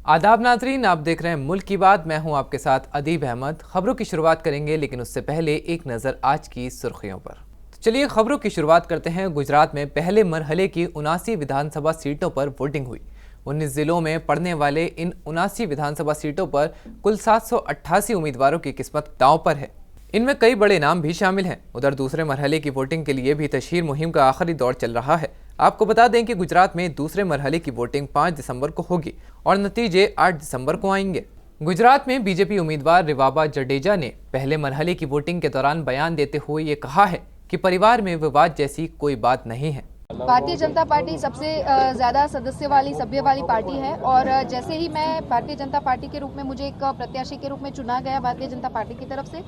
आदाब नाजरीन, आप देख रहे हैं मुल्क की बात। मैं हूं आपके साथ अदीब अहमद। खबरों की शुरुआत करेंगे, लेकिन उससे पहले एक नज़र आज की सुर्खियों पर। तो चलिए खबरों की शुरुआत करते हैं। गुजरात में पहले मरहले की 79 विधानसभा सीटों पर वोटिंग हुई। 19 जिलों में पड़ने वाले इन 79 विधानसभा सीटों पर कुल 788 उम्मीदवारों की किस्मत दांव पर है। इनमें कई बड़े नाम भी शामिल हैं। उधर दूसरे मरहले की वोटिंग के लिए भी तशहीर मुहिम का आखिरी दौर चल रहा है। आपको बता दें कि गुजरात में दूसरे मरहले की वोटिंग 5 दिसंबर को होगी और नतीजे 8 दिसंबर को आएंगे। गुजरात में बीजेपी उम्मीदवार रिवाबा जडेजा ने पहले मरहले की वोटिंग के दौरान बयान देते हुए ये कहा है कि परिवार में विवाद जैसी कोई बात नहीं है। भारतीय जनता पार्टी सबसे ज़्यादा सदस्य वाली सभ्य वाली पार्टी है और जैसे ही मैं भारतीय जनता पार्टी के रूप में मुझे एक प्रत्याशी के रूप में चुना गया भारतीय जनता पार्टी की तरफ से,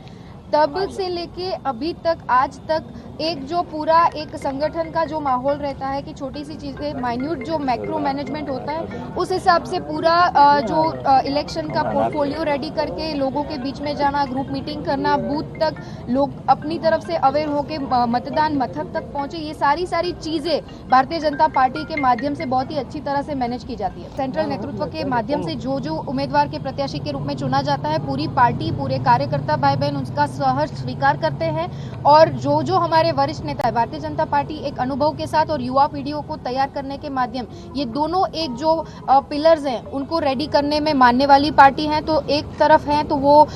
तब से लेके अभी तक आज तक एक जो पूरा एक संगठन का जो माहौल रहता है कि छोटी सी चीज़ें माइन्यूट जो मैक्रो मैनेजमेंट होता है उस हिसाब से पूरा जो इलेक्शन का पोर्टफोलियो रेडी करके लोगों के बीच में जाना, ग्रुप मीटिंग करना, बूथ तक लोग अपनी तरफ से अवेयर होके मतदान मथक तक पहुंचे, ये सारी चीज़ें भारतीय जनता पार्टी के माध्यम से बहुत ही अच्छी तरह से मैनेज की जाती है। सेंट्रल नेतृत्व के माध्यम से जो उम्मीदवार के प्रत्याशी के रूप में चुना जाता है, पूरी पार्टी पूरे कार्यकर्ता भाई बहन उसका सहर्ष स्वीकार करते हैं और जो हमारे वरिष्ठ नेता है, भारतीय जनता पार्टी एक अनुभव के साथ और युवा पीढ़ियों को तैयार करने के माध्यम, ये दोनों एक जो पिलर्स हैं उनको रेडी करने में मानने वाली पार्टी है। तो एक तरफ है तो वो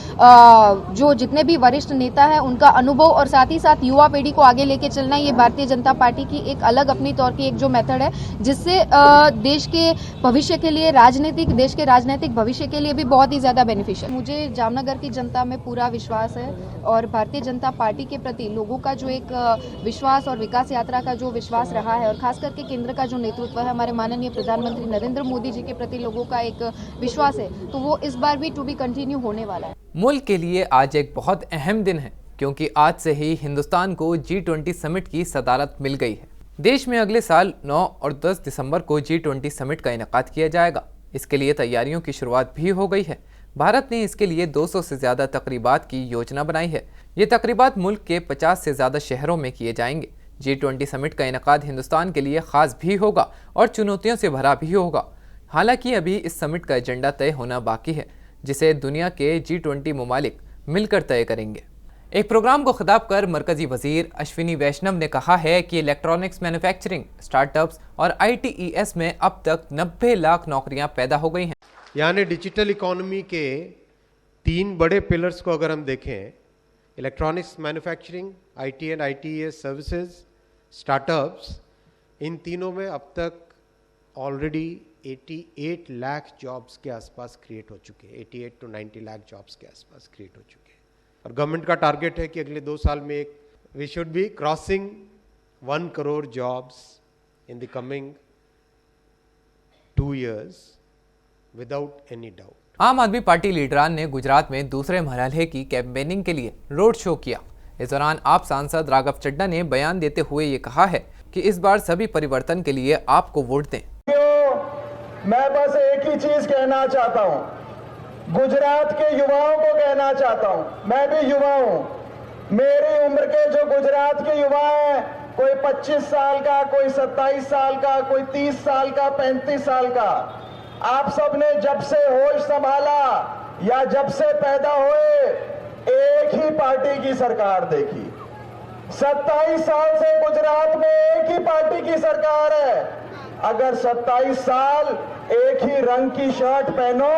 जो जितने भी वरिष्ठ नेता है उनका अनुभव और साथ ही साथ युवा पीढ़ी को आगे लेके चलना, ये भारतीय जनता पार्टी की एक अलग अपनी तौर की एक जो मेथड है जिससे देश के भविष्य के लिए देश के राजनीतिक भविष्य के लिए भी बहुत ही ज्यादा बेनिफिशियल। मुझे जामनगर की जनता में पूरा विश्वास है और भारतीय जनता पार्टी के प्रति लोगों का जो एक विश्वास और विकास यात्रा का जो विश्वास रहा है और खास करके केंद्र का जो नेतृत्व है, हमारे माननीय प्रधानमंत्री नरेंद्र मोदी जी के प्रति लोगों का एक विश्वास है, तो वो इस बार भी टू बी कंटिन्यू होने वाला है। मुल्क के लिए आज एक बहुत अहम दिन है क्योंकि आज से ही हिंदुस्तान को G20 समिट की सदारत मिल गई है। देश में अगले साल 9 और 10 दिसंबर को G20 समिट का इनेकाद किया जाएगा। इसके लिए तैयारियों की शुरुआत भी हो गई है। भारत ने इसके लिए 200 से ज़्यादा तकरीबात की योजना बनाई है। ये तकरीबात मुल्क के 50 से ज़्यादा शहरों में किए जाएंगे। G20 समिट का इनेकाद हिंदुस्तान के लिए ख़ास भी होगा और चुनौतियों से भरा भी होगा। हालांकि अभी इस समिट का एजेंडा तय होना बाकी है, जिसे दुनिया के G20 ममालिक मिलकर तय करेंगे। एक प्रोग्राम को खिताब कर मरकजी वजीर अश्विनी वैष्णव ने कहा है कि इलेक्ट्रॉनिक्स मैन्युफैक्चरिंग, स्टार्टअप्स और ITES में अब तक 90 लाख नौकरियां पैदा हो गई हैं। यानी डिजिटल इकोनॉमी के 3 बड़े पिलर्स को अगर हम देखें, electronics manufacturing, IT and ITES services, startups, इन तीनों में अब तक ऑलरेडी 88 लाख जॉब्स के आसपास क्रिएट हो चुके हैं। 88 to 90 लाख जॉब्स के आसपास क्रिएट हो चुके हैं और गवर्नमेंट का टारगेट है कि अगले 2 साल में we should be crossing 1 crore jobs in the coming 2 years without any doubt. Aam Aadmi party लीडरान ने गुजरात में दूसरे मरहले की कैंपेनिंग के लिए रोड शो किया। इस दौरान आप सांसद राघव चड्ढा ने बयान देते हुए ये कहा है कि इस बार सभी परिवर्तन के लिए आपको वोट दें। मैं बस एक ही चीज कहना चाहता हूं, गुजरात के युवाओं को कहना चाहता हूं, मैं भी युवा हूं, मेरी उम्र के जो गुजरात के युवा हैं, कोई 25 साल का, कोई 27 साल का, कोई 30 साल का, 35 साल का, आप सब ने जब से होश संभाला या जब से पैदा हुए एक ही पार्टी की सरकार देखी। 27 साल से गुजरात में एक ही पार्टी की सरकार है। अगर 27 साल एक ही रंग की शर्ट पहनो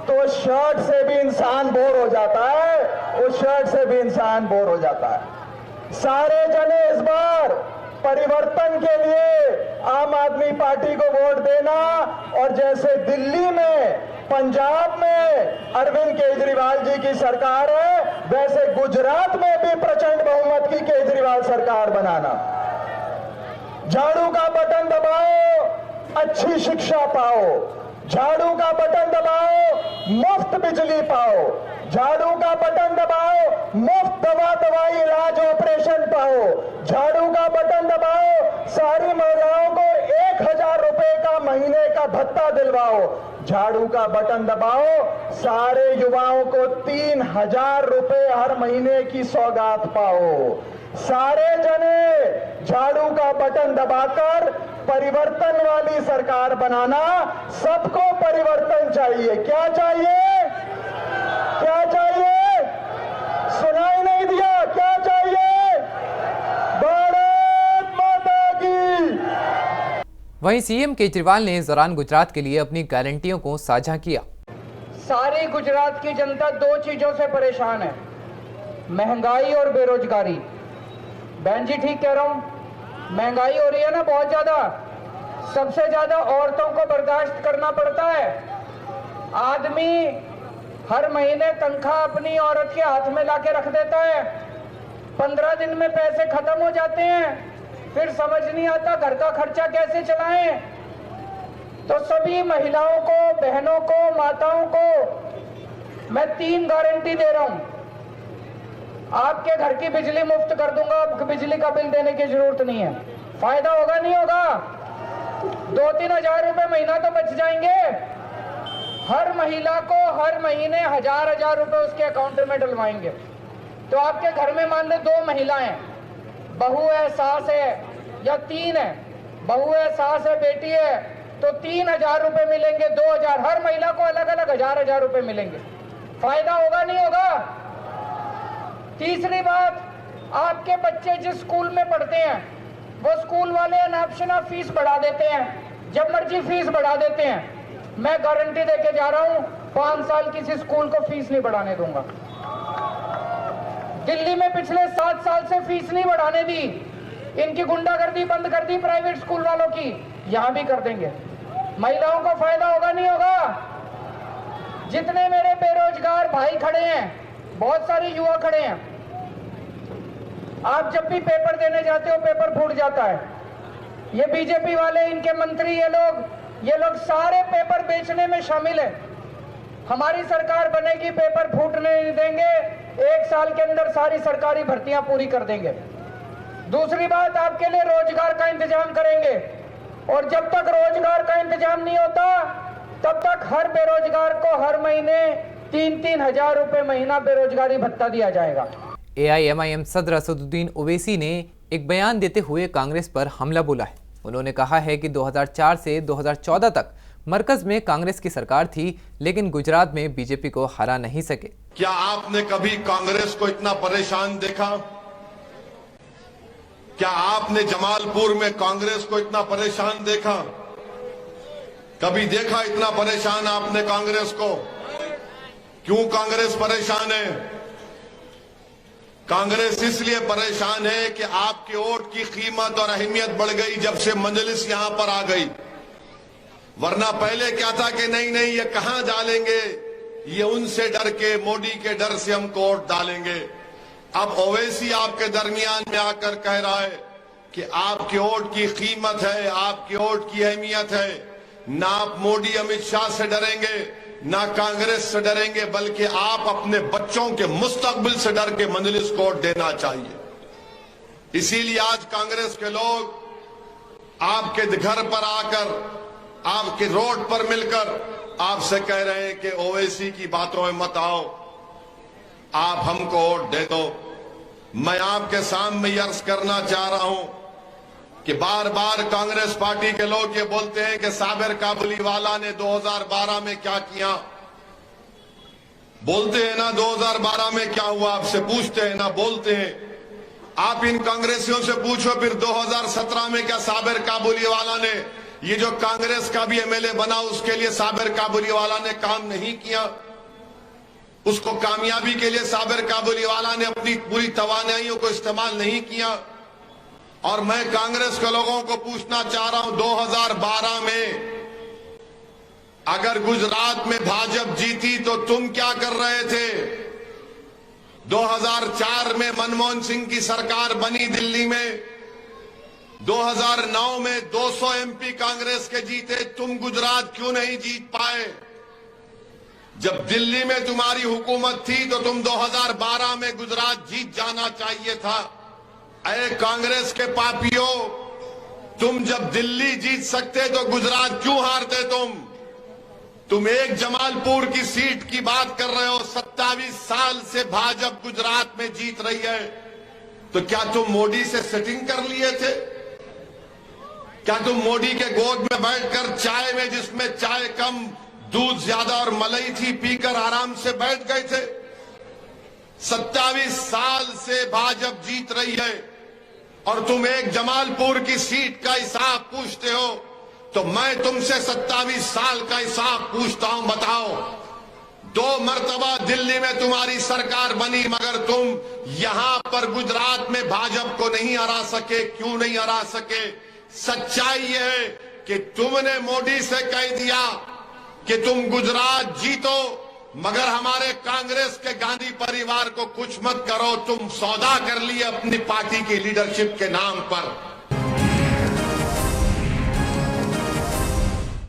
तो शर्ट से भी इंसान बोर हो जाता है, उस शर्ट से भी इंसान बोर हो जाता है। सारे जने इस बार परिवर्तन के लिए आम आदमी पार्टी को वोट देना और जैसे दिल्ली में, पंजाब में अरविंद केजरीवाल जी की सरकार है, वैसे गुजरात में भी प्रचंड बहुमत की केजरीवाल सरकार बनाना। झाड़ू का बटन दबाओ, अच्छी शिक्षा पाओ, झाड़ू का बटन दबाओ, मुफ्त बिजली पाओ, झाड़ू का बटन दबाओ, मुफ्त दवाई इलाज ऑपरेशन पाओ, झाड़ू का बटन दबाओ, सारी महिलाओं को 1000 रुपए का महीने का भत्ता दिलवाओ, झाड़ू का बटन दबाओ, सारे युवाओं को 3000 रुपए हर महीने की सौगात पाओ। सारे जने झाड़ू का बटन दबाकर परिवर्तन वाली सरकार बनाना। सबको परिवर्तन चाहिए। क्या चाहिए? क्या चाहिए? सुनाई नहीं दिया। क्या चाहिए? भारत माता की। वहीं सीएम केजरीवाल ने इस दौरान गुजरात के लिए अपनी गारंटियों को साझा किया। सारी गुजरात की जनता दो चीजों से परेशान है, महंगाई और बेरोजगारी। बहन जी ठीक कह रहा हूं, महंगाई हो रही है ना बहुत ज्यादा। सबसे ज्यादा औरतों को बर्दाश्त करना पड़ता है। आदमी हर महीने तनख्वाह अपनी औरत के हाथ में लाके रख देता है, 15 दिन में पैसे खत्म हो जाते हैं, फिर समझ नहीं आता घर का खर्चा कैसे चलाएं। तो सभी महिलाओं को, बहनों को, माताओं को मैं 3 गारंटी दे रहा हूं। आपके घर की बिजली मुफ्त कर दूंगा, आपको बिजली का बिल देने की जरूरत नहीं है। फायदा होगा नहीं होगा? 2-3 हजार रुपए महीना तो बच जाएंगे। हर महिला को हर महीने 1000 रुपए उसके अकाउंट में डलवाएंगे। तो आपके घर में मान लो 2 महिलाएं, बहू है, सास है, या 3 है, बहू है, सास है, बेटी है, तो 3000 रुपए मिलेंगे। 2000 हर महिला को अलग अलग 1000 रुपए मिलेंगे। फायदा होगा नहीं होगा? तीसरी बात, आपके बच्चे जिस स्कूल में पढ़ते हैं वो स्कूल वाले अनापशना फीस बढ़ा देते हैं, जब मर्जी फीस बढ़ा देते हैं। मैं गारंटी देके जा रहा हूं, 5 साल किसी स्कूल को फीस नहीं बढ़ाने दूंगा। दिल्ली में पिछले 7 साल से फीस नहीं बढ़ाने दी। इनकी गुंडागर्दी बंद कर दी प्राइवेट स्कूल वालों की, यहां भी कर देंगे। महिलाओं को फायदा होगा नहीं होगा? जितने मेरे बेरोजगार भाई खड़े हैं, बहुत सारे युवा खड़े हैं, आप जब भी पेपर देने जाते हो पेपर फूट जाता है। ये बीजेपी वाले, इनके मंत्री, ये लोग सारे पेपर बेचने में शामिल है। हमारी सरकार बनेगी, पेपर फूटने नहीं देंगे, 1 साल के अंदर सारी सरकारी भर्तियां पूरी कर देंगे। दूसरी बात, आपके लिए रोजगार का इंतजाम करेंगे, और जब तक रोजगार का इंतजाम नहीं होता तब तक हर बेरोजगार को हर महीने 3-3 हजार रुपए महीना बेरोजगारी भत्ता दिया जाएगा। AIMIM सदर असदुद्दीन ओवैसी ने एक बयान देते हुए कांग्रेस पर हमला बोला है। उन्होंने कहा है कि 2004 से 2014 तक मरकज में कांग्रेस की सरकार थी, लेकिन गुजरात में बीजेपी को हरा नहीं सके। क्या आपने कभी कांग्रेस को इतना परेशान देखा? क्या आपने जमालपुर में कांग्रेस को इतना परेशान देखा? कभी देखा इतना परेशान आपने कांग्रेस को? क्यों कांग्रेस परेशान है? कांग्रेस इसलिए परेशान है कि आपके वोट की कीमत और अहमियत बढ़ गई जब से मजलिस यहां पर आ गई। वरना पहले क्या था कि नहीं ये कहां डालेंगे, ये उनसे डर के, मोदी के डर से हम वोट डालेंगे। अब ओवैसी आपके दरमियान में आकर कह रहा है कि आपके वोट की कीमत है, आपके वोट की अहमियत है। ना आप मोदी अमित शाह से डरेंगे, ना कांग्रेस से डरेंगे, बल्कि आप अपने बच्चों के मुस्तकबिल से डर के मजलिस को वोट देना चाहिए। इसीलिए आज कांग्रेस के लोग आपके घर पर आकर, आपके रोड पर मिलकर आपसे कह रहे हैं कि ओवैसी की बातों में मत आओ, आप हमको वोट दे दो। मैं आपके सामने अर्ज करना चाह रहा हूं कि बार बार कांग्रेस पार्टी के लोग ये बोलते हैं कि साबिर काबुलीवाला ने 2012 में क्या किया। बोलते हैं ना 2012 में क्या हुआ, आपसे पूछते हैं ना, बोलते हैं। आप इन कांग्रेसियों से पूछो फिर 2017 में क्या साबिर काबुलीवाला ने, ये जो कांग्रेस का भी एमएलए बना, उसके लिए साबिर काबुलीवाला ने काम नहीं किया? उसको कामयाबी के लिए साबिर काबुलीवाला ने अपनी पूरी तवानाइयों को इस्तेमाल नहीं किया? और मैं कांग्रेस के लोगों को पूछना चाह रहा हूं, 2012 में अगर गुजरात में भाजपा जीती तो तुम क्या कर रहे थे? 2004 में मनमोहन सिंह की सरकार बनी दिल्ली में, 2009 में 200 एमपी कांग्रेस के जीते, तुम गुजरात क्यों नहीं जीत पाए? जब दिल्ली में तुम्हारी हुकूमत थी तो तुम 2012 में गुजरात जीत जाना चाहिए था। अरे कांग्रेस के पापियों, तुम जब दिल्ली जीत सकते तो गुजरात क्यों हारते? तुम एक जमालपुर की सीट की बात कर रहे हो। 27 साल से भाजपा गुजरात में जीत रही है, तो क्या तुम मोदी से सेटिंग कर लिए थे? क्या तुम मोदी के गोद में बैठकर चाय में, जिसमें चाय कम दूध ज्यादा और मलाई थी, पीकर आराम से बैठ गए थे? 27 साल से भाजपा जीत रही है और तुम एक जमालपुर की सीट का हिसाब पूछते हो, तो मैं तुमसे 27 साल का हिसाब पूछता हूं। बताओ, 2 मर्तबा दिल्ली में तुम्हारी सरकार बनी, मगर तुम यहां पर गुजरात में भाजपा को नहीं हरा सके। क्यों नहीं हरा सके? सच्चाई यह है कि तुमने मोदी से कह दिया कि तुम गुजरात जीतो, मगर हमारे कांग्रेस के गांधी परिवार को कुछ मत करो। तुम सौदा कर लिए अपनी पार्टी की लीडरशिप के नाम पर।